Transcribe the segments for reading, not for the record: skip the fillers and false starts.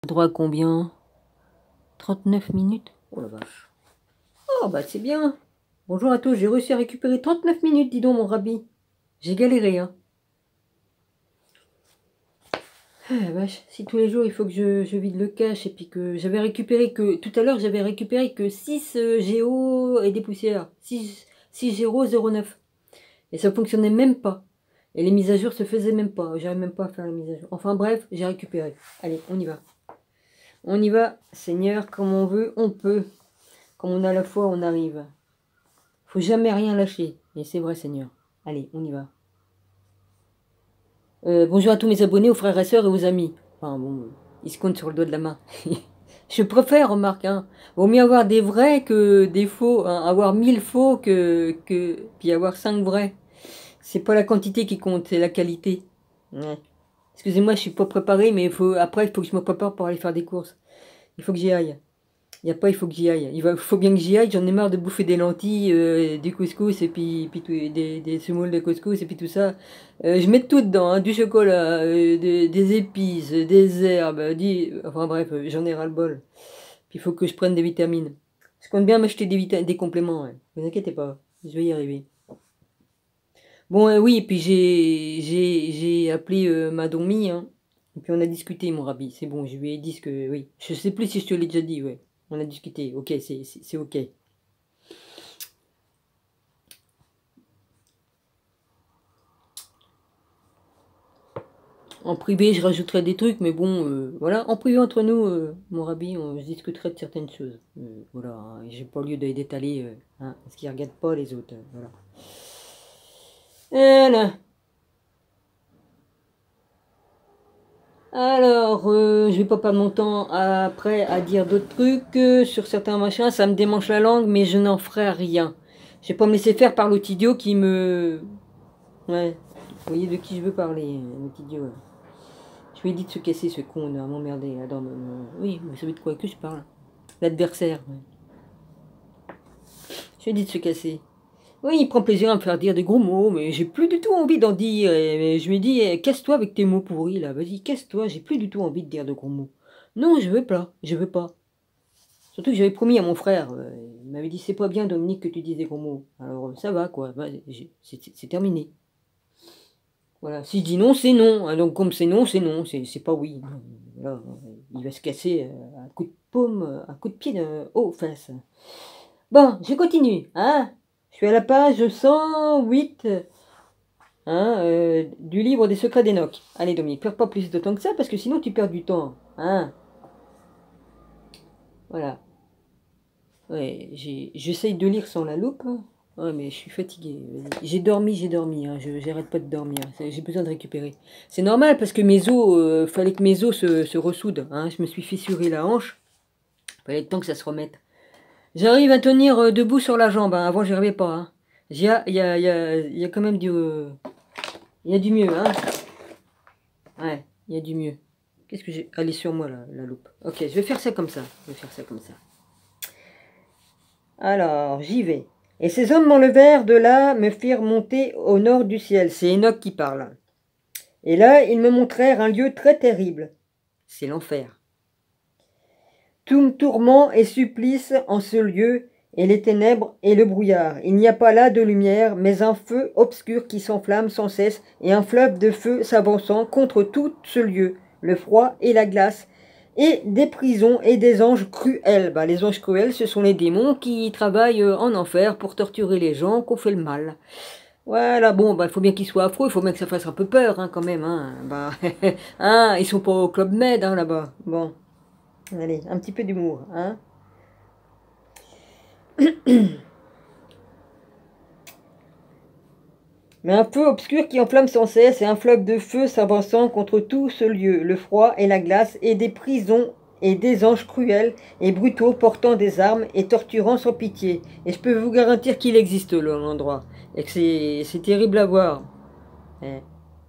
Droit à combien? 39 minutes? Oh la vache. Oh bah c'est bien. Bonjour à tous, j'ai réussi à récupérer 39 minutes, dis donc mon rabbi. J'ai galéré, hein. Ah la vache, si tous les jours il faut que je vide le cache et puis que j'avais récupéré que... Tout à l'heure j'avais récupéré que 6 géos et des poussières. 6 géos 09. Et ça fonctionnait même pas. Et les mises à jour se faisaient même pas. J'arrive même pas à faire les mises à jour. Enfin bref, j'ai récupéré. Allez, on y va. On y va, Seigneur, comme on veut, on peut. Comme on a la foi, on arrive. Faut jamais rien lâcher. Et c'est vrai, Seigneur. Allez, on y va. Bonjour à tous mes abonnés, aux frères et sœurs et aux amis. Enfin bon, ils se comptent sur le doigt de la main. Je préfère, remarque, hein. Vaut mieux avoir des vrais que des faux. Hein. Avoir 1000 faux puis avoir 5 vrais. C'est pas la quantité qui compte, c'est la qualité. Ouais. Excusez-moi, je suis pas préparé, mais après, il faut que je me prépare pour aller faire des courses. Il faut que j'y aille. Il n'y a pas, il faut que j'y aille. Il faut bien que j'y aille. J'en ai marre de bouffer des lentilles, du couscous, et puis des semoules de couscous, et puis tout ça. Je mets tout dedans, hein, du chocolat, des épices, des herbes, enfin bref, j'en ai ras-le-bol. Puis il faut que je prenne des vitamines. Je compte bien m'acheter des compléments. Ouais. Ne vous inquiétez pas, je vais y arriver. Bon, oui, et puis j'ai appelé ma Domi, hein, et puis on a discuté, mon rabbi. C'est bon, je lui ai dit que, oui. Je sais plus si je te l'ai déjà dit, ouais. On a discuté, ok, c'est ok. En privé, je rajouterai des trucs, mais bon, voilà. En privé, entre nous, mon rabbi, on se discuterait de certaines choses. Voilà, hein, j'ai pas lieu d'étaler, hein, parce qu'ils regardent pas les autres, voilà. Voilà. Alors, je vais pas perdre mon temps après à dire d'autres trucs sur certains machins. Ça me démange la langue, mais je n'en ferai rien. Je vais pas me laisser faire par l'autre idiot qui me... Ouais, vous voyez de qui je veux parler, l'autre idiot. Je lui ai dit de se casser, ce con, là, m'emmerder. Oui, vous savez de quoi que je parle. L'adversaire. Ouais. Je lui ai dit de se casser. Oui, il prend plaisir à me faire dire des gros mots, mais j'ai plus du tout envie d'en dire. Mais je lui ai dit, casse-toi avec tes mots pourris, là. Vas-y, casse-toi, j'ai plus du tout envie de dire de gros mots. Non, je veux pas, je veux pas. Surtout que j'avais promis à mon frère, il m'avait dit, c'est pas bien, Dominique, que tu dises des gros mots. Alors, ça va, quoi, c'est terminé. Voilà, si je dis non, c'est non. Donc, comme c'est non, c'est pas oui. Voilà, il va se casser un coup de paume, un coup de pied aux fesses. Bon, je continue, hein. Je suis à la page 108 hein, du livre des secrets d'Enoch. Allez, Dominique, perds pas plus de temps que ça, parce que sinon tu perds du temps. Hein. Voilà. Ouais, j'essaye de lire sans la loupe. Ouais, mais je suis fatigué. J'ai dormi, hein, j'arrête pas de dormir. J'ai besoin de récupérer. C'est normal, parce que mes os, fallait que mes os se ressoudent. Hein. Je me suis fissuré la hanche. Fallait le temps que ça se remette. J'arrive à tenir debout sur la jambe. Hein. Avant, j'y arrivais pas. Hein. Il y a quand même il y a du mieux. Hein. Ouais, il y a du mieux. Qu'est-ce que j'ai... Elle est sur moi, la loupe. Ok, je vais faire ça comme ça. Je vais faire ça comme ça. Alors, j'y vais. Et ces hommes m'enlevèrent de là, me firent monter au nord du ciel. C'est Enoch qui parle. Et là, ils me montrèrent un lieu très terrible. C'est l'enfer. Tout tourment et supplice en ce lieu, et les ténèbres et le brouillard. Il n'y a pas là de lumière, mais un feu obscur qui s'enflamme sans cesse, et un fleuve de feu s'avançant contre tout ce lieu, le froid et la glace, et des prisons et des anges cruels. Bah, les anges cruels, ce sont les démons qui travaillent en enfer pour torturer les gens qu'on fait le mal. Voilà, bon, bah, il faut bien qu'ils soient affreux, il faut bien que ça fasse un peu peur, hein, quand même, hein. Bah, hein, ils sont pas au Club Med, hein, là-bas. Bon, allez, un petit peu d'humour, hein. Mais un feu obscur qui enflamme sans cesse et un fleuve de feu s'avançant contre tout ce lieu, le froid et la glace, et des prisons et des anges cruels et brutaux portant des armes et torturant sans pitié. Et je peux vous garantir qu'il existe l'endroit, et que c'est terrible à voir. Ouais.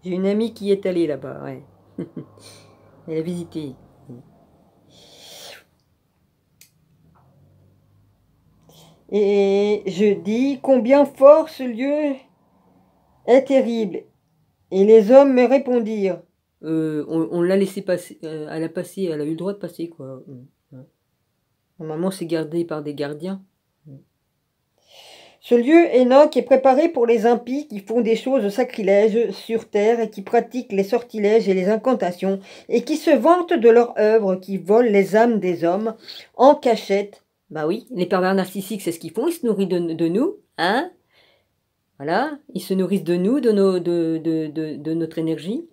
J'ai une amie qui est allée là-bas, ouais. Elle a visité. Et je dis combien fort ce lieu est terrible. Et les hommes me répondirent, on l'a laissé passer, elle a passé, elle a eu le droit de passer, quoi. Normalement, c'est gardé par des gardiens. Ce lieu, Enoch, est préparé pour les impies qui font des choses sacrilèges sur terre et qui pratiquent les sortilèges et les incantations et qui se vantent de leur œuvre, qui volent les âmes des hommes en cachette. Bah oui, les pervers narcissiques, c'est ce qu'ils font, ils se nourrissent de nous, hein? Voilà, ils se nourrissent de nous, de notre énergie.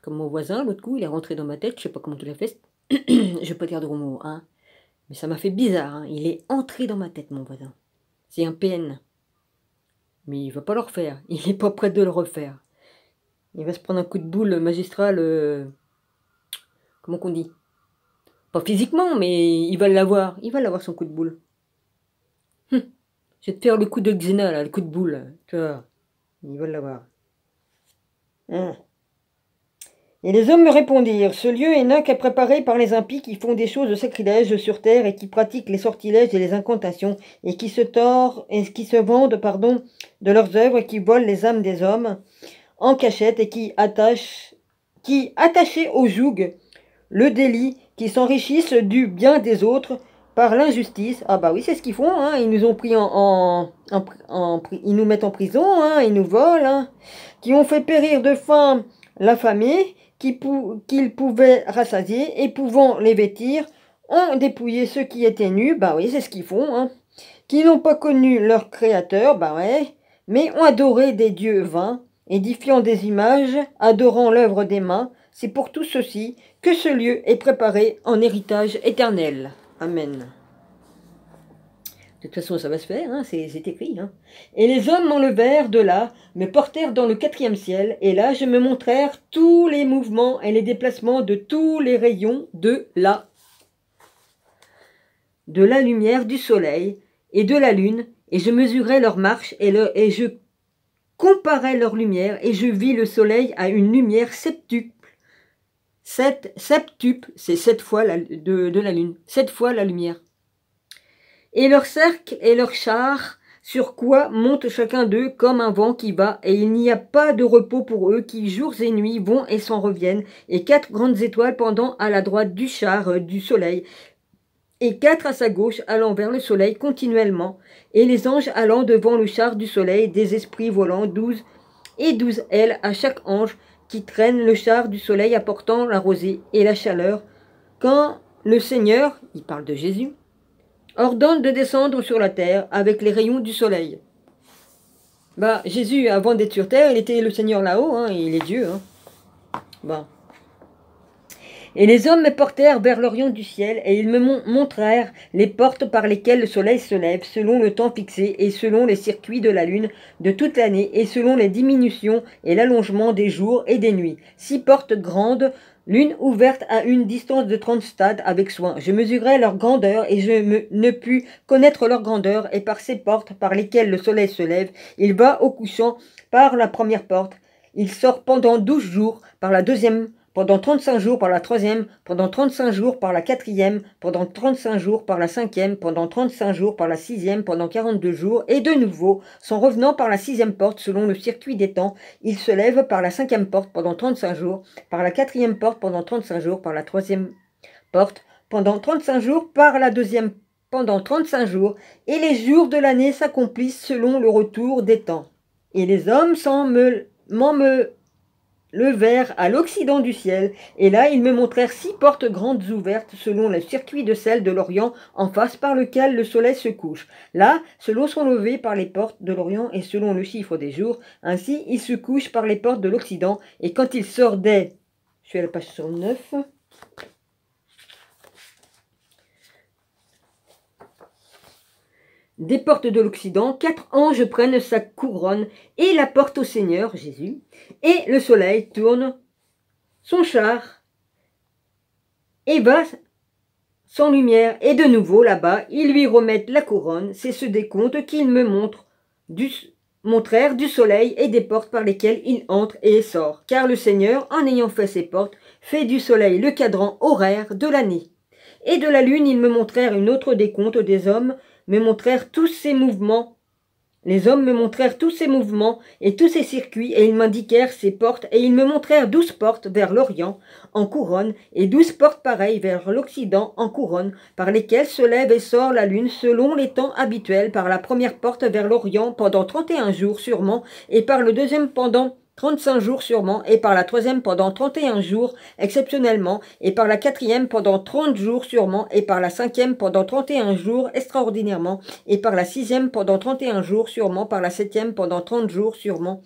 Comme mon voisin, l'autre coup, il est rentré dans ma tête, je sais pas comment tu l'as fait. Je vais pas dire de gros mots, hein. Mais ça m'a fait bizarre, hein. Il est entré dans ma tête, mon voisin. C'est un PN. Mais il va pas le refaire. Il est pas prêt de le refaire. Il va se prendre un coup de boule magistral. Comment qu'on dit? Pas physiquement, mais il va l'avoir. Il va l'avoir son coup de boule. Je vais te faire le coup de Xena, là, le coup de boule. Tu vois. Il va l'avoir. Et les hommes me répondirent, ce lieu Enoch est préparé par les impies qui font des choses de sacrilèges sur terre et qui pratiquent les sortilèges et les incantations et qui se vendent, de leurs œuvres, qui volent les âmes des hommes en cachette et qui attachés au joug, le délit, qui s'enrichissent du bien des autres par l'injustice. Ah bah oui, c'est ce qu'ils font, hein. Ils nous ont pris ils nous mettent en prison, hein. Ils nous volent, hein. Qui ont fait périr de faim l'affamé, qu'ils pouvaient rassasier, et pouvant les vêtir, ont dépouillé ceux qui étaient nus, bah oui, c'est ce qu'ils font, hein. Qui n'ont pas connu leur créateur, bah ouais, mais ont adoré des dieux vains, édifiant des images, adorant l'œuvre des mains. C'est pour tout ceci que ce lieu est préparé en héritage éternel. Amen. De toute façon, ça va se faire, hein, c'est écrit. Hein. Et les hommes m'enlevèrent de là, me portèrent dans le 4e ciel, et là je me montrèrent tous les mouvements et les déplacements de tous les rayons de la lumière du soleil et de la lune, et je mesurai leur marche, et je comparai leur lumière, et je vis le soleil à une lumière septuple. Septuple, c'est 7 fois de la lune, 7 fois la lumière. Et leurs cercles et leurs chars, sur quoi monte chacun d'eux comme un vent qui va, et il n'y a pas de repos pour eux, qui jours et nuits vont et s'en reviennent, et 4 grandes étoiles pendant à la droite du char du soleil, et 4 à sa gauche allant vers le soleil continuellement, et les anges allant devant le char du soleil, des esprits volants, 12 ailes à chaque ange, qui traîne le char du soleil apportant la rosée et la chaleur, quand le Seigneur, il parle de Jésus, ordonne de descendre sur la terre avec les rayons du soleil. Bah, Jésus, avant d'être sur terre, il était le Seigneur là-haut, hein, il est Dieu. Hein. Bah. Et les hommes me portèrent vers l'orient du ciel, et ils me montrèrent les portes par lesquelles le soleil se lève, selon le temps fixé, et selon les circuits de la lune de toute l'année, et selon les diminutions et l'allongement des jours et des nuits. 6 portes grandes, l'une ouverte à une distance de 30 stades avec soin. Je mesurai leur grandeur, et ne pus connaître leur grandeur, et par ces portes par lesquelles le soleil se lève, il va au couchant par la première porte, il sort pendant 12 jours par la deuxième, pendant 35 jours par la 3e, pendant 35 jours par la 4e, pendant 35 jours par la 5e, pendant 35 jours par la 6e, pendant 42 jours, et de nouveau, son revenant par la 6e porte selon le circuit des temps, il se lève par la 5e porte pendant 35 jours, par la 4e porte pendant 35 jours, par la 3e porte pendant 35 jours, par la 2e pendant 35 jours, et les jours de l'année s'accomplissent selon le retour des temps. Et les hommes levèrent à l'occident du ciel, et là ils me montrèrent 6 portes grandes ouvertes selon le circuit de celle de l'Orient, en face par lequel le soleil se couche. Là, selon son lever par les portes de l'Orient et selon le chiffre des jours, ainsi il se couche par les portes de l'Occident, et quand il sort je suis à la page 109, des portes de l'Occident, 4 anges prennent sa couronne et la portent au Seigneur, Jésus, et le soleil tourne son char et va sans lumière. Et de nouveau, là-bas, ils lui remettent la couronne. C'est ce décompte qu'ils me montrèrent du soleil et des portes par lesquelles il entre et sort. Car le Seigneur, en ayant fait ses portes, fait du soleil le cadran horaire de l'année. Et de la lune, ils me montrèrent une autre décompte des hommes, me montrèrent tous ces mouvements, Les hommes me montrèrent tous ses mouvements et tous ses circuits, et ils m'indiquèrent ses portes, et ils me montrèrent 12 portes vers l'Orient en couronne, et 12 portes pareilles vers l'Occident en couronne, par lesquelles se lève et sort la lune selon les temps habituels, par la première porte vers l'Orient pendant 31 jours sûrement, et par le deuxième pendant 35 jours sûrement, et par la troisième pendant 31 jours exceptionnellement, et par la quatrième pendant 30 jours sûrement, et par la cinquième pendant 31 jours extraordinairement, et par la sixième pendant 31 jours sûrement, par la septième pendant 30 jours sûrement,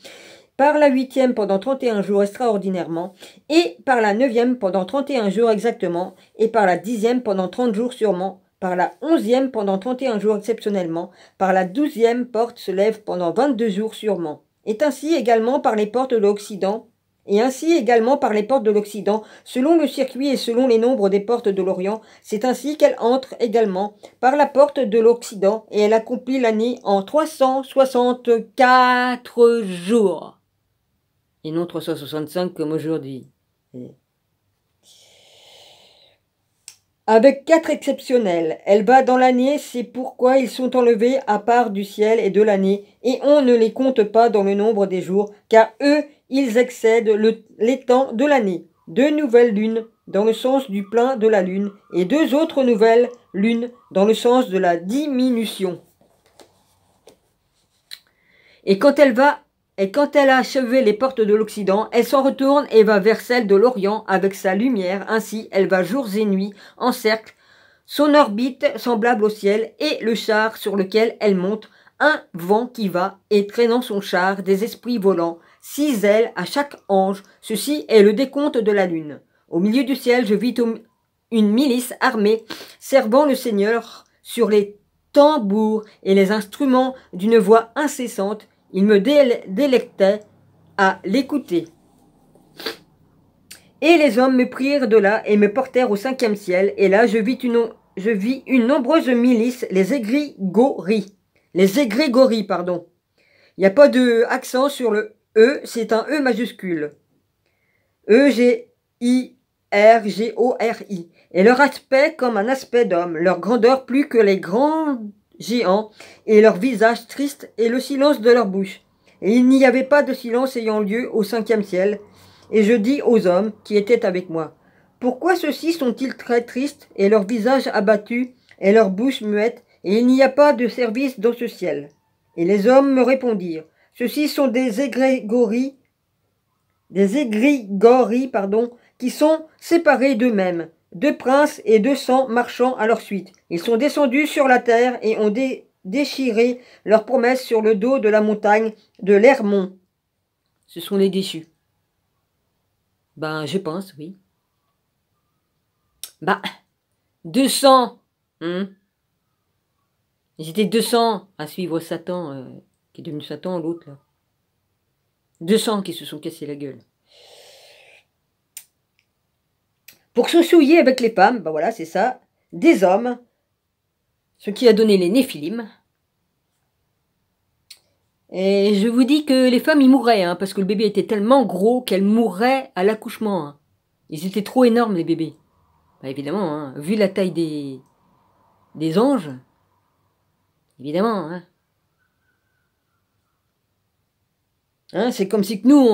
par la huitième pendant 31 jours extraordinairement, et par la neuvième pendant 31 jours exactement, et par la dixième pendant 30 jours sûrement, par la onzième pendant 31 jours exceptionnellement, par la douzième porte se lève pendant 22 jours sûrement. Et ainsi également par les portes de l'Occident, selon le circuit et selon les nombres des portes de l'Orient, c'est ainsi qu'elle entre également par la porte de l'Occident, et elle accomplit l'année en 364 jours, et non 365 comme aujourd'hui. Avec 4 exceptionnels, elle va dans l'année, c'est pourquoi ils sont enlevés à part du ciel et de l'année, et on ne les compte pas dans le nombre des jours, car eux, ils excèdent les temps de l'année. 2 nouvelles lunes dans le sens du plein de la lune, et 2 autres nouvelles lunes dans le sens de la diminution. Et quand elle a achevé les portes de l'Occident, elle s'en retourne et va vers celle de l'Orient avec sa lumière. Ainsi, elle va jours et nuits en cercle, son orbite semblable au ciel, et le char sur lequel elle monte, un vent qui va, et traînant son char, des esprits volants, 6 ailes à chaque ange. Ceci est le décompte de la lune. Au milieu du ciel, je vis une milice armée, servant le Seigneur sur les tambours et les instruments d'une voix incessante. Il me délectait à l'écouter. Et les hommes me prirent de là et me portèrent au 5e ciel. Et là, je vis une nombreuse milice, les égrégories. Les égrégories, pardon. Il n'y a pas de accent sur le E, c'est un E majuscule. E-G-I-R-G-O-R-I. Et leur aspect comme un aspect d'homme, leur grandeur plus que les grands géants, et leur visage triste, et le silence de leur bouche. Et il n'y avait pas de silence ayant lieu au 5e ciel. Et je dis aux hommes qui étaient avec moi, pourquoi ceux-ci sont-ils très tristes, et leur visage abattu, et leur bouche muette, et il n'y a pas de service dans ce ciel? Et les hommes me répondirent, ceux-ci sont des égrégories, qui sont séparés d'eux-mêmes, 2 princes et 200 marchands à leur suite. Ils sont descendus sur la terre et ont déchiré leurs promesses sur le dos de la montagne de l'Hermon. Ce sont les déchus. Ben, je pense, oui. Bah, 200. Ils étaient 200 à suivre Satan, qui est devenu Satan, l'autre, là. 200 qui se sont cassés la gueule. Pour se souiller avec les femmes, ben voilà, c'est ça, des hommes, ce qui a donné les Néphilim. Et je vous dis que les femmes, ils mourraient, hein, parce que le bébé était tellement gros qu'elles mourraient à l'accouchement. Hein. Ils étaient trop énormes, les bébés. Ben, évidemment, hein, vu la taille des anges, évidemment. Hein, c'est comme si que nous,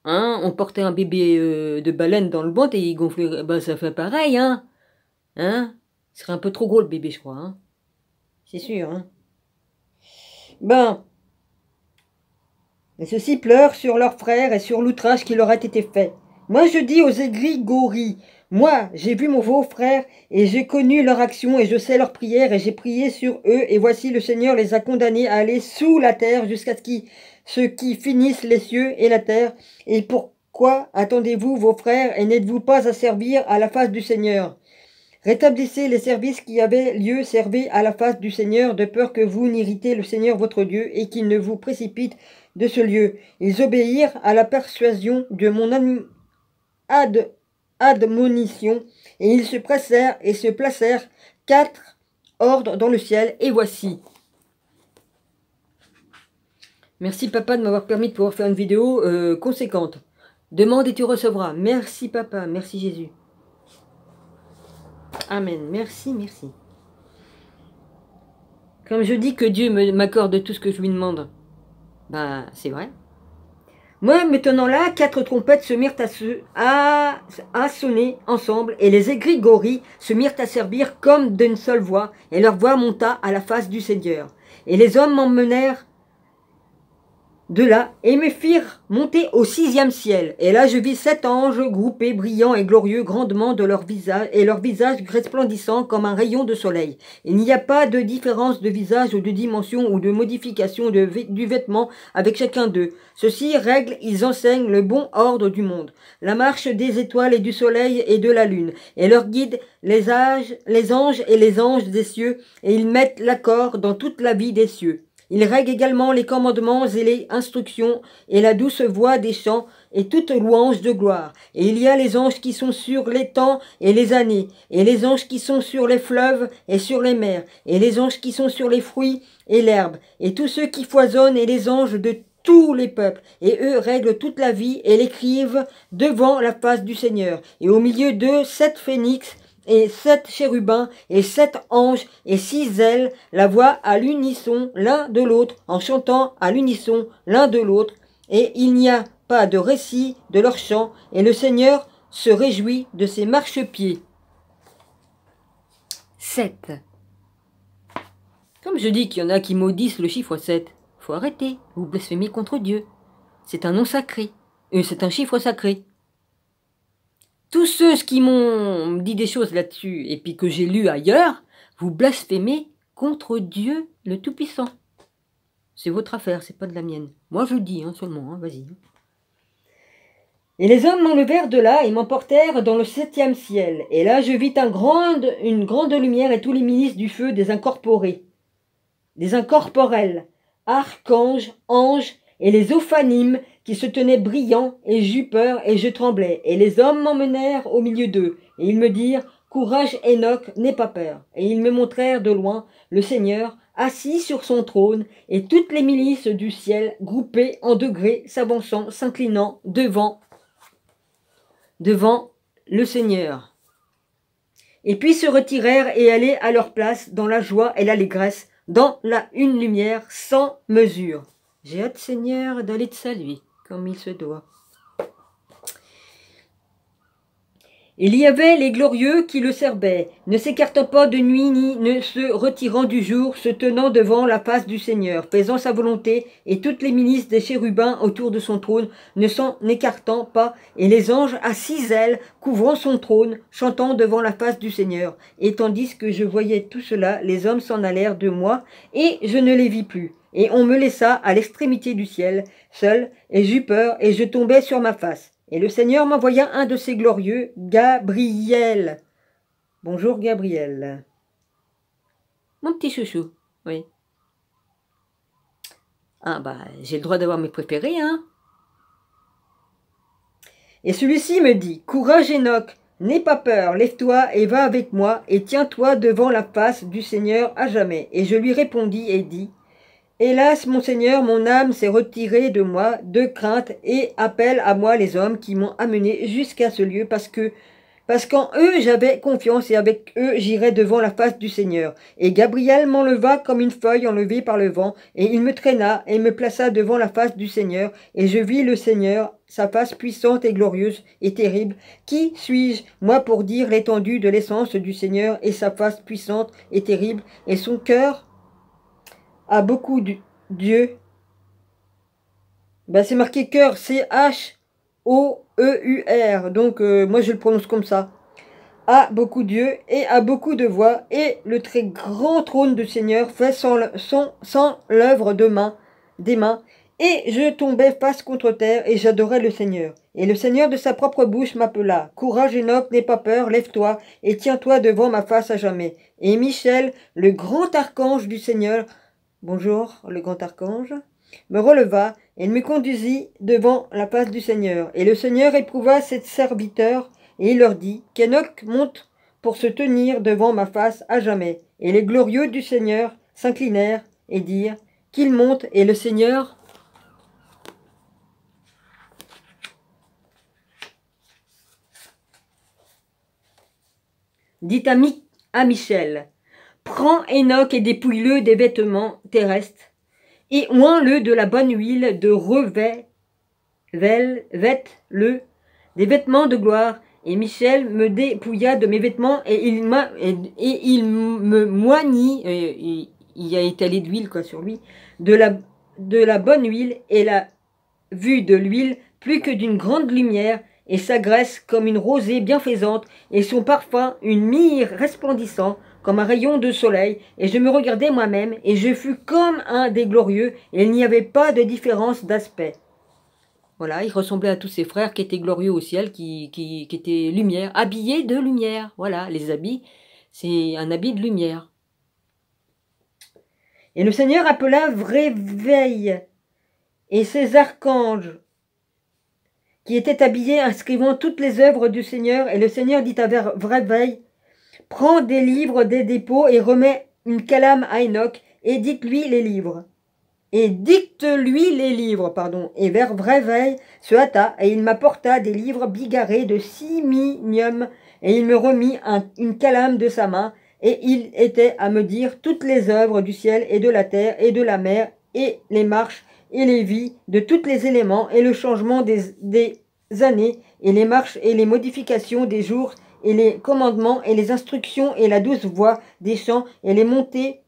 on portait un bébé de baleine dans le ventre et il gonflerait. Ben, ça fait pareil, hein. Ce serait un peu trop gros le bébé, je crois. Hein. C'est sûr, hein. Ben, et ceux-ci pleurent sur leurs frères et sur l'outrage qui leur a été fait. Moi, je dis aux égrégories, moi, j'ai vu mon beau-frère et j'ai connu leur action et je sais leurs prières et j'ai prié sur eux et voici le Seigneur les a condamnés à aller sous la terre jusqu'à ce qui finissent les cieux et la terre. Et pourquoi attendez-vous vos frères et n'êtes-vous pas à servir à la face du Seigneur? Rétablissez les services qui avaient lieu, servez à la face du Seigneur, de peur que vous n'irritez le Seigneur votre Dieu, et qu'il ne vous précipite de ce lieu. Ils obéirent à la persuasion de mon admonition, et ils se pressèrent et se placèrent 4 ordres dans le ciel, et voici. Merci papa de m'avoir permis de pouvoir faire une vidéo conséquente. Demande et tu recevras. Merci papa, merci Jésus. Amen. Merci, merci. Comme je dis que Dieu m'accorde tout ce que je lui demande, ben c'est vrai. Moi, me tenant là, 4 trompettes se mirent à sonner ensemble, et les égrigories se mirent à servir comme d'une seule voix, et leur voix monta à la face du Seigneur. Et les hommes m'emmenèrent de là, et me firent monter au 6e ciel. Et là je vis 7 anges groupés, brillants et glorieux, grandement de leur visage, et leur visage resplendissant comme un rayon de soleil. Il n'y a pas de différence de visage ou de dimension ou de modification du vêtement avec chacun d'eux. Ceux-ci règlent, ils enseignent le bon ordre du monde, la marche des étoiles et du soleil et de la lune, et leur guident les anges et les anges des cieux, et ils mettent l'accord dans toute la vie des cieux. Il règle également les commandements et les instructions et la douce voix des chants et toute louange de gloire. Et il y a les anges qui sont sur les temps et les années, et les anges qui sont sur les fleuves et sur les mers, et les anges qui sont sur les fruits et l'herbe, et tous ceux qui foisonnent et les anges de tous les peuples, et eux règlent toute la vie et l'écrivent devant la face du Seigneur. Et au milieu d'eux 7 phénix, et 7 chérubins, et 7 anges, et 6 ailes, la voix à l'unisson l'un de l'autre, en chantant à l'unisson l'un de l'autre, et il n'y a pas de récit de leur chant, et le Seigneur se réjouit de ses marchepieds. 7. Comme je dis qu'il y en a qui maudissent le chiffre 7, faut arrêter, vous blasphémez contre Dieu. C'est un nom sacré, c'est un chiffre sacré. Tous ceux qui m'ont dit des choses là-dessus, et puis que j'ai lu ailleurs, vous blasphémez contre Dieu le Tout-Puissant. C'est votre affaire, c'est pas de la mienne. Moi je dis seulement, vas-y. Et les hommes m'enlevèrent de là et m'emportèrent dans le 7e ciel. Et là je vis une grande lumière et tous les ministres du feu des incorporés, des incorporels, archanges, anges, et les ophanimes qui se tenaient brillants, et j'eus peur, et je tremblais. Et les hommes m'emmenèrent au milieu d'eux, et ils me dirent, courage Enoch, n'aie pas peur. Et ils me montrèrent de loin le Seigneur, assis sur son trône, et toutes les milices du ciel, groupées en degrés, s'avançant, s'inclinant devant le Seigneur. Et puis se retirèrent et allaient à leur place dans la joie et l'allégresse, dans une lumière sans mesure. J'ai hâte, Seigneur, d'aller te saluer, comme il se doit. Il y avait les glorieux qui le servaient, ne s'écartant pas de nuit ni ne se retirant du jour, se tenant devant la face du Seigneur, faisant sa volonté, et toutes les milices des chérubins autour de son trône, ne s'en écartant pas, et les anges à 6 ailes, couvrant son trône, chantant devant la face du Seigneur. Et tandis que je voyais tout cela, les hommes s'en allèrent de moi, et je ne les vis plus. Et on me laissa à l'extrémité du ciel, seul, et j'eus peur, et je tombai sur ma face. Et le Seigneur m'envoya un de ses glorieux, Gabriel. Bonjour Gabriel. Mon petit chouchou, oui. Ah bah, j'ai le droit d'avoir mes préférés, Et celui-ci me dit, courage Enoch, n'aie pas peur, lève-toi et va avec moi, et tiens-toi devant la face du Seigneur à jamais. Et je lui répondis et dis, hélas, mon Seigneur, mon âme s'est retirée de moi de crainte et appelle à moi les hommes qui m'ont amené jusqu'à ce lieu parce qu'en eux j'avais confiance et avec eux j'irai devant la face du Seigneur. Et Gabriel m'enleva comme une feuille enlevée par le vent et il me traîna et me plaça devant la face du Seigneur et je vis le Seigneur, sa face puissante et glorieuse et terrible. Qui suis-je, moi, pour dire l'étendue de l'essence du Seigneur et sa face puissante et terrible et son cœur à beaucoup Dieu. C'est marqué cœur, C-H-O-E-U-R. Donc, moi, je le prononce comme ça. À beaucoup Dieu et à beaucoup de voix. Et le très grand trône du Seigneur fait sans l'œuvre des mains. Et je tombais face contre terre et j'adorais le Seigneur. Et le Seigneur de sa propre bouche m'appela. Courage Enoch, n'aie pas peur, lève-toi et tiens-toi devant ma face à jamais. Et Michel, le grand archange du Seigneur, bonjour, le grand archange, me releva et me conduisit devant la face du Seigneur. Et le Seigneur éprouva ses serviteurs, et il leur dit, qu'Enoch monte pour se tenir devant ma face à jamais. Et les glorieux du Seigneur s'inclinèrent et dirent, qu'il monte, et le Seigneur dit à Michel, Prends Enoch et dépouille-le des vêtements terrestres, et oins-le de la bonne huile, de revêt-le des vêtements de gloire. Et Michel me dépouilla de mes vêtements, et il me moignit, il a étalé de l'huile sur lui, de la bonne huile, et la vue de l'huile plus que d'une grande lumière, et sa graisse comme une rosée bienfaisante, et son parfum une myrrhe resplendissant, comme un rayon de soleil, et je me regardai moi-même, et je fus comme un des glorieux, et il n'y avait pas de différence d'aspect. Voilà, il ressemblait à tous ses frères qui étaient glorieux au ciel, qui étaient lumière, habillés de lumière. Voilà, les habits, c'est un habit de lumière. Et le Seigneur appela Vréveil et ses archanges, qui étaient habillés, inscrivant toutes les œuvres du Seigneur. Et le Seigneur dit à Vréveil, prends des livres des dépôts et remets une calame à Enoch, et dicte-lui les livres. Et vers Vréveil se hâta, et il m'apporta des livres bigarrés de siminium, et il me remit une calame de sa main, et il était à me dire toutes les œuvres du ciel et de la terre et de la mer, et les marches et les vies de tous les éléments, et le changement des années, et les marches et les modifications des jours, et les commandements et les instructions, et la douce voix des chants, et les montées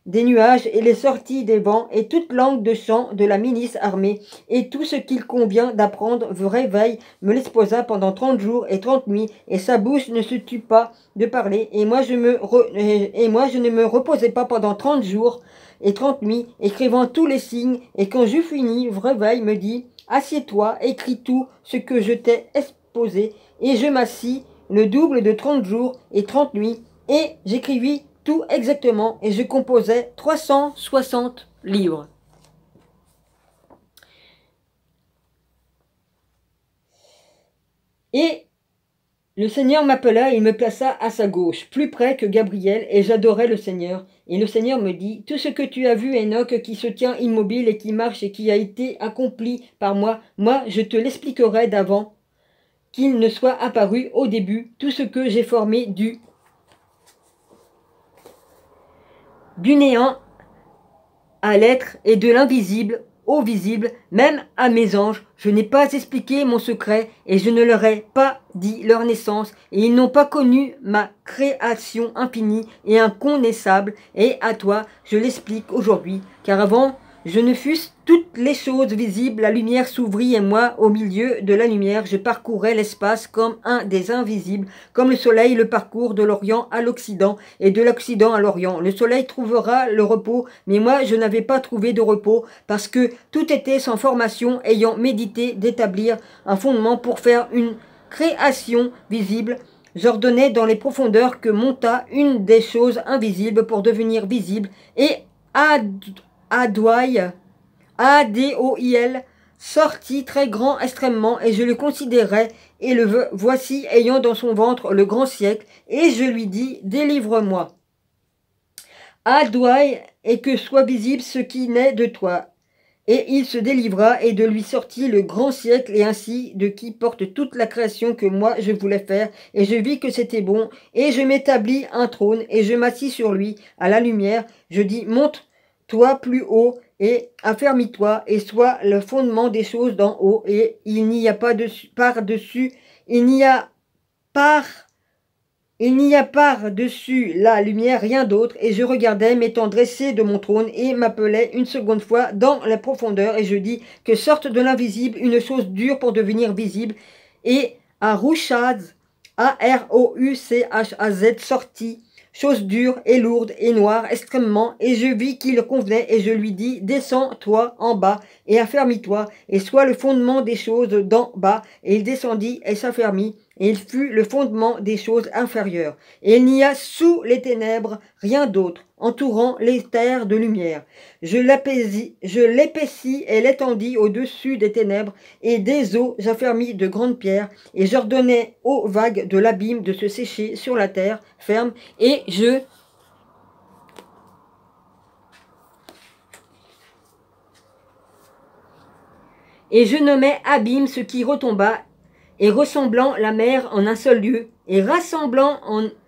des nuages, et les sorties des vents, et toute langue de chant de la milice armée, et tout ce qu'il convient d'apprendre. Vréveil me l'exposa pendant 30 jours et 30 nuits, et sa bouche ne se tut pas de parler, et moi je ne me reposai pas pendant 30 jours et 30 nuits, écrivant tous les signes. Et quand j'eus fini, Vréveil me dit, assieds-toi, écris tout ce que je t'ai exposé, et je m'assis le double de 30 jours et 30 nuits, et j'écrivis tout exactement, et je composais 360 livres. Et le Seigneur m'appela, et il me plaça à sa gauche, plus près que Gabriel, et j'adorais le Seigneur. Et le Seigneur me dit, tout ce que tu as vu, Enoch, qui se tient immobile et qui marche et qui a été accompli par moi, je te l'expliquerai d'avant qu'il ne soit apparu au début. Tout ce que j'ai formé du néant à l'être, et de l'invisible au visible, même à mes anges. Je n'ai pas expliqué mon secret, et je ne leur ai pas dit leur naissance, et ils n'ont pas connu ma création infinie et inconnaissable. Et à toi, je l'explique aujourd'hui, car avant je ne fusse toutes les choses visibles, la lumière s'ouvrit, et moi, au milieu de la lumière, je parcourais l'espace comme un des invisibles, comme le soleil le parcourt de l'Orient à l'Occident, et de l'Occident à l'Orient. Le soleil trouvera le repos, mais moi, je n'avais pas trouvé de repos, parce que tout était sans formation, ayant médité d'établir un fondement pour faire une création visible. J'ordonnais dans les profondeurs que montât une des choses invisibles pour devenir visible, et Adoïl sortit très grand extrêmement, et je le considérai, et le voici ayant dans son ventre le grand siècle, et je lui dis, délivre-moi, Adoïl, et que soit visible ce qui naît de toi. Et il se délivra, et de lui sortit le grand siècle, et ainsi de qui porte toute la création que moi je voulais faire. Et je vis que c'était bon, et je m'établis un trône, et je m'assis sur lui à la lumière. Je dis, monte-toi plus haut, et affermis-toi, et sois le fondement des choses d'en haut, et il n'y a pas par-dessus, il n'y a par-dessus la lumière rien d'autre. Et je regardais, m'étant dressé de mon trône, et m'appelais une seconde fois dans la profondeur, et je dis, que sorte de l'invisible une chose dure pour devenir visible. Et Arouchaz, Arouchaz sortit, chose dure et lourde et noire extrêmement, et je vis qu'il convenait, et je lui dis, descends toi en bas, et affermis-toi, et sois le fondement des choses d'en bas. Et il descendit et s'affermit, et il fut le fondement des choses inférieures. Et il n'y a sous les ténèbres rien d'autre, entourant les terres de lumière. Je l'épaissis et l'étendis au-dessus des ténèbres, et des eaux j'affermis de grandes pierres, et j'ordonnais aux vagues de l'abîme de se sécher sur la terre ferme, et je nommai abîme ce qui retomba, et ressemblant la mer en un seul lieu, et rassemblant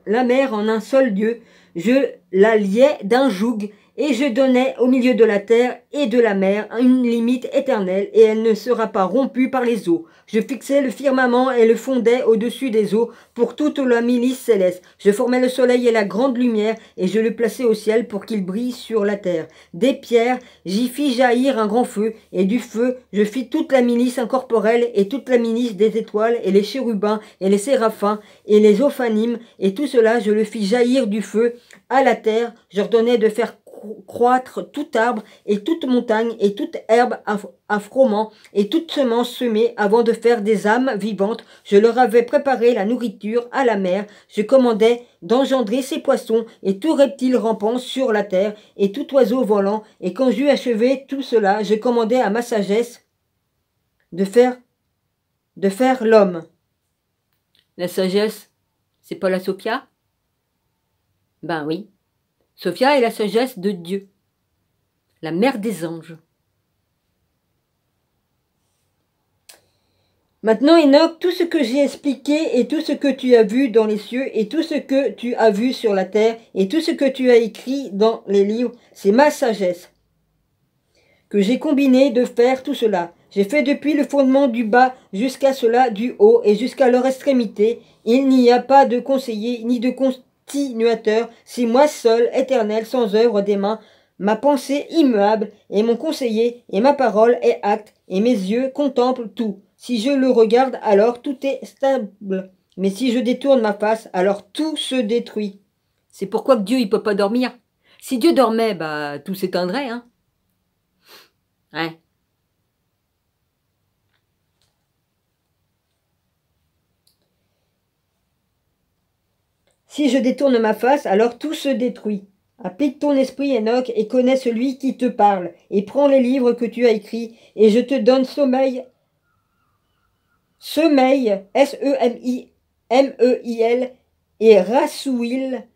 la mer en un seul lieu, je la liais d'un joug, et je donnais au milieu de la terre et de la mer une limite éternelle, et elle ne sera pas rompue par les eaux. Je fixais le firmament et le fondais au-dessus des eaux pour toute la milice céleste. Je formais le soleil et la grande lumière, et je le plaçais au ciel pour qu'il brille sur la terre. Des pierres, j'y fis jaillir un grand feu, et du feu, je fis toute la milice incorporelle, et toute la milice des étoiles, et les chérubins, et les séraphins, et les ophanimes, et tout cela, je le fis jaillir du feu à la terre. J'ordonnais de faire croître tout arbre et toute montagne et toute herbe à froment et toute semence semée avant de faire des âmes vivantes. Je leur avais préparé la nourriture à la mer. Je commandais d'engendrer ces poissons et tout reptile rampant sur la terre et tout oiseau volant. Et quand j'eus achevé tout cela, je commandais à ma sagesse de faire l'homme. La sagesse, c'est pas la Sophia? Ben oui. Sophia est la sagesse de Dieu, la mère des anges. Maintenant, Enoch, tout ce que j'ai expliqué et tout ce que tu as vu dans les cieux et tout ce que tu as vu sur la terre et tout ce que tu as écrit dans les livres, c'est ma sagesse que j'ai combiné de faire tout cela. J'ai fait depuis le fondement du bas jusqu'à cela du haut et jusqu'à leur extrémité. Il n'y a pas de conseiller ni de continuateur, c'est moi seul, éternel, sans œuvre des mains, ma pensée immuable, et mon conseiller, et ma parole est acte, et mes yeux contemplent tout. Si je le regarde, alors tout est stable, mais si je détourne ma face, alors tout se détruit. C'est pourquoi que Dieu, il peut pas dormir. Si Dieu dormait, bah, tout s'éteindrait, hein. Ouais. Si je détourne ma face, alors tout se détruit. Applique ton esprit, Enoch, et connais celui qui te parle, et prends les livres que tu as écrits, et je te donne sommeil, S-E-M-I-M-E-I-L, et Rasouil,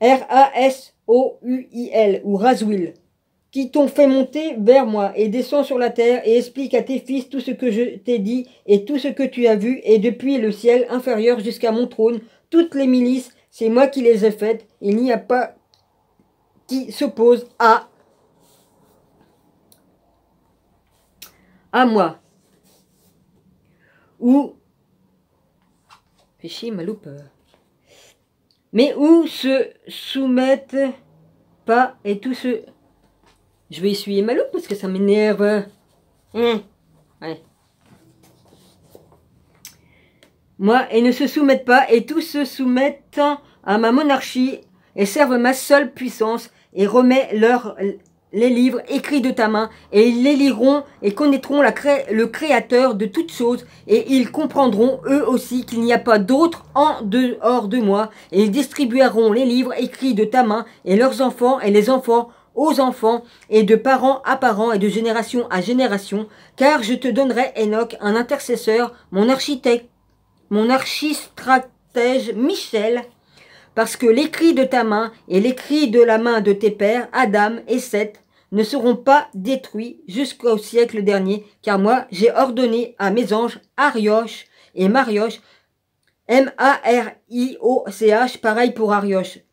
R-A-S-O-U-I-L, ou Rasouil, qui t'ont fait monter vers moi, et descends sur la terre, et explique à tes fils tout ce que je t'ai dit, et tout ce que tu as vu, et depuis le ciel inférieur jusqu'à mon trône, toutes les milices, c'est moi qui les ai faites, il n'y a pas qui s'oppose à moi. Ou, fais chier ma loupe, mais où se soumettent pas et tout ce... Je vais essuyer ma loupe parce que ça m'énerve. Ouais. Moi, et ne se soumettent pas, et tous se soumettent à ma monarchie, et servent ma seule puissance, et remets les livres écrits de ta main, et ils les liront, et connaîtront le Créateur de toutes choses, et ils comprendront eux aussi qu'il n'y a pas d'autre en dehors de moi, et ils distribueront les livres écrits de ta main, et leurs enfants, et les enfants, aux enfants, et de parents à parents, et de génération à génération, car je te donnerai, Enoch, un intercesseur, mon architecte, mon archistratège Michel, parce que l'écrit de ta main et l'écrit de la main de tes pères, Adam et Seth, ne seront pas détruits jusqu'au siècle dernier, car moi j'ai ordonné à mes anges Arioch et Marioch, M-A-R-I-O-C-H, pareil pour Arioch,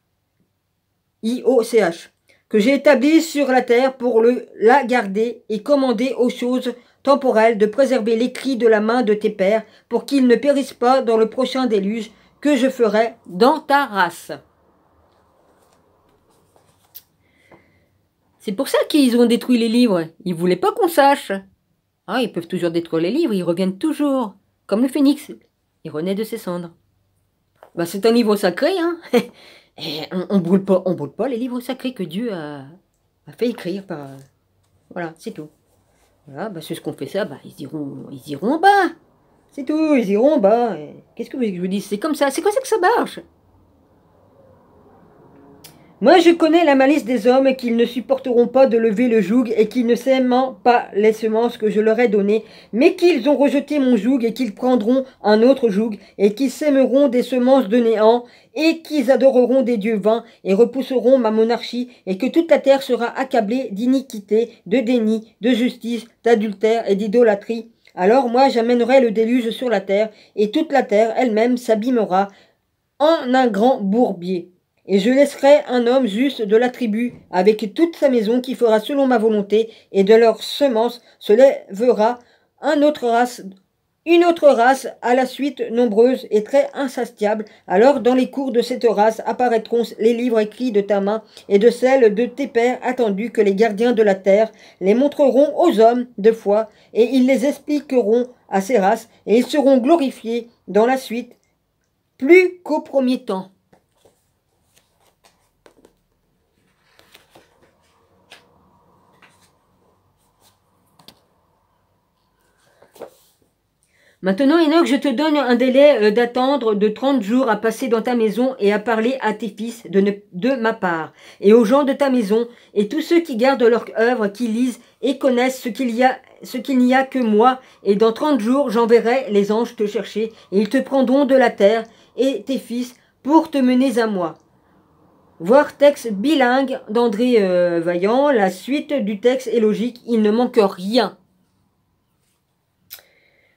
I-O-C-H, que j'ai établi sur la terre pour la garder et commander aux choses temporelles de préserver l'écrit de la main de tes pères, pour qu'ils ne périssent pas dans le prochain déluge que je ferai dans ta race. C'est pour ça qu'ils ont détruit les livres. Ils voulaient pas qu'on sache. Ah, ils peuvent toujours détruire les livres, ils reviennent toujours. Comme le phénix, il renaît de ses cendres. Bah, c'est un livre sacré, hein. On brûle pas les livres sacrés que Dieu a fait écrire par... Voilà, c'est tout. Voilà, bah, ceux qui ont fait ça, bah, ils iront en bas. C'est tout, ils iront en bas. Qu'est-ce que vous voulez que je vous dise? C'est comme ça que ça marche. Moi, je connais la malice des hommes, et qu'ils ne supporteront pas de lever le joug, et qu'ils ne sèment pas les semences que je leur ai données, mais qu'ils ont rejeté mon joug, et qu'ils prendront un autre joug, et qu'ils sèmeront des semences de néant, et qu'ils adoreront des dieux vains, et repousseront ma monarchie, et que toute la terre sera accablée d'iniquité, de déni, de justice, d'adultère et d'idolâtrie. Alors moi, j'amènerai le déluge sur la terre, et toute la terre elle-même s'abîmera en un grand bourbier. et je laisserai un homme juste de la tribu, avec toute sa maison, qui fera selon ma volonté, et de leur semence se lèvera une autre race à la suite nombreuse et très insatiable. Alors dans les cours de cette race apparaîtront les livres écrits de ta main et de celle de tes pères, attendu que les gardiens de la terre les montreront aux hommes de foi, et ils les expliqueront à ces races, et ils seront glorifiés dans la suite, plus qu'au premier temps. Maintenant, Enoch, je te donne un délai d'attendre de 30 jours à passer dans ta maison et à parler à tes fils de ma part, et aux gens de ta maison, et tous ceux qui gardent leur œuvre, qui lisent et connaissent ce qu'il n'y a que moi, et dans 30 jours, j'enverrai les anges te chercher, et ils te prendront de la terre, et tes fils, pour te mener à moi. Voir texte bilingue d'André Vaillant, la suite du texte est logique, il ne manque rien.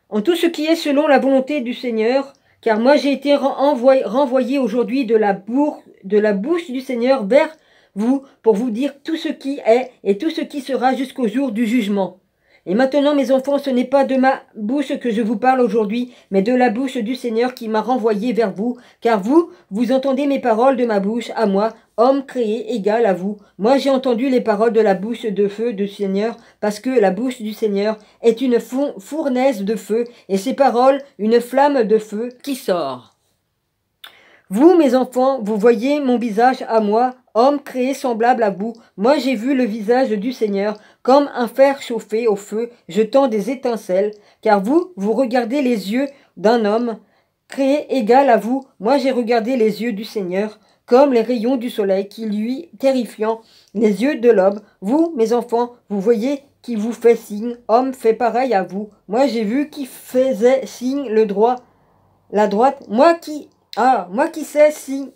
En tout ce qui est selon la volonté du Seigneur, car moi j'ai été renvoyé aujourd'hui de la bouche du Seigneur vers vous, pour vous dire tout ce qui est et tout ce qui sera jusqu'au jour du jugement. Et maintenant, mes enfants, ce n'est pas de ma bouche que je vous parle aujourd'hui, mais de la bouche du Seigneur qui m'a renvoyé vers vous, car vous entendez mes paroles de ma bouche à moi, homme créé égal à vous. Moi j'ai entendu les paroles de la bouche de feu du Seigneur, parce que la bouche du Seigneur est une fournaise de feu, et ses paroles une flamme de feu qui sort. Vous, mes enfants, vous voyez mon visage à moi, homme créé semblable à vous. Moi j'ai vu le visage du Seigneur, comme un fer chauffé au feu, jetant des étincelles, car vous regardez les yeux d'un homme créé égal à vous. Moi j'ai regardé les yeux du Seigneur, comme les rayons du soleil, qui lui terrifiant les yeux de l'homme. Vous, mes enfants, vous voyez qui vous fait signe, homme fait pareil à vous. Moi j'ai vu qui faisait signe la droite, moi qui sais si,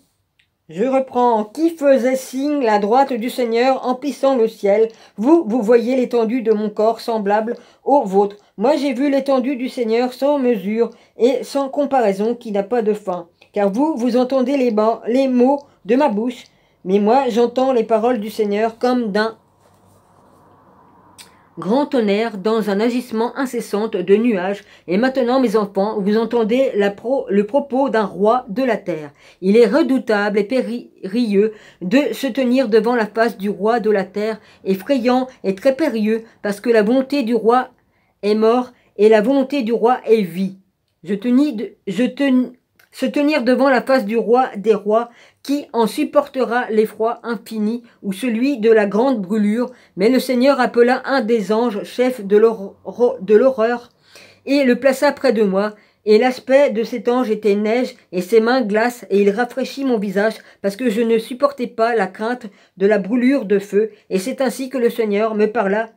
je reprends, qui faisait signe la droite du Seigneur, emplissant le ciel. Vous voyez l'étendue de mon corps semblable au vôtre. Moi j'ai vu l'étendue du Seigneur sans mesure et sans comparaison, qui n'a pas de fin. Car vous entendez les mots de ma bouche, mais moi j'entends les paroles du Seigneur comme d'un grand tonnerre, dans un agissement incessant de nuages. Et maintenant, mes enfants, vous entendez le propos d'un roi de la terre. Il est redoutable et périlleux de se tenir devant la face du roi de la terre, effrayant et très périlleux, parce que la volonté du roi est mort et la volonté du roi est vie. Se tenir devant la face du roi des rois, qui en supportera l'effroi infini ou celui de la grande brûlure. Mais le Seigneur appela un des anges, chef de l'horreur, et le plaça près de moi. Et l'aspect de cet ange était neige, et ses mains glace, et il rafraîchit mon visage, parce que je ne supportais pas la crainte de la brûlure de feu. Et c'est ainsi que le Seigneur me parla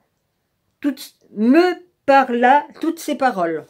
toutes ces paroles.